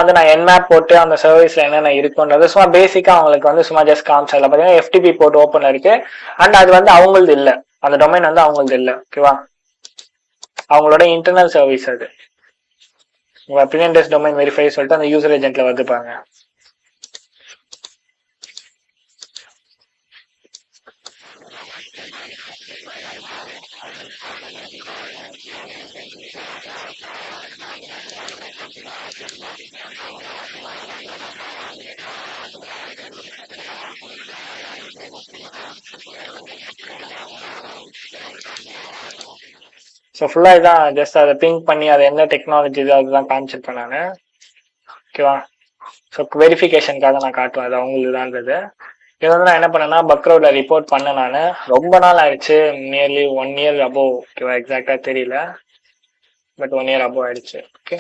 வந்து நான் என்மேப் போட்டு அந்த சர்வீஸ்ல என்னென்ன இருக்குன்றது சும்மா பேசிக்கா அவங்களுக்கு வந்து சும்மா ஜஸ்ட் காமிச்சதுல பாத்தீங்கன்னா எஃப்டிபி போட்டு ஓப்பன்ல இருக்கு. அண்ட் அது வந்து அவங்களது இல்ல, அந்த டொமைன் வந்து அவங்களது இல்ல. ஓகேவா, அவங்களோட இன்டர்னல் சர்வீஸ் அது. உங்க பிரியன்டஸ் டொமைன் வெரிஃபை சொல்லிட்டு அந்த யூசர் ஏஜென்ட்ல வந்துப்பாங்க. ஸோ ஃபுல்லா இதான், ஜஸ்ட் அதை பிங்க் பண்ணி அதை என்ன டெக்னாலஜி இது அதுதான் காமிச்சிருப்பேன் நான். ஓகேவா, ஸோ வெரிஃபிகேஷனுக்காக நான் காட்டுவேன் அது அவங்களுக்கு தான்றது. இது வந்து நான் என்ன பண்ணேன்னா பக்ரவுட்ல ரிப்போர்ட் பண்ணேன் நான். ரொம்ப நாள் ஆயிடுச்சு, நியர்லி 1 year அபோவ். ஓகேவா, எக்ஸாக்டா தெரியல, பட் 1 year அபோவ் ஆயிடுச்சு. ஓகே.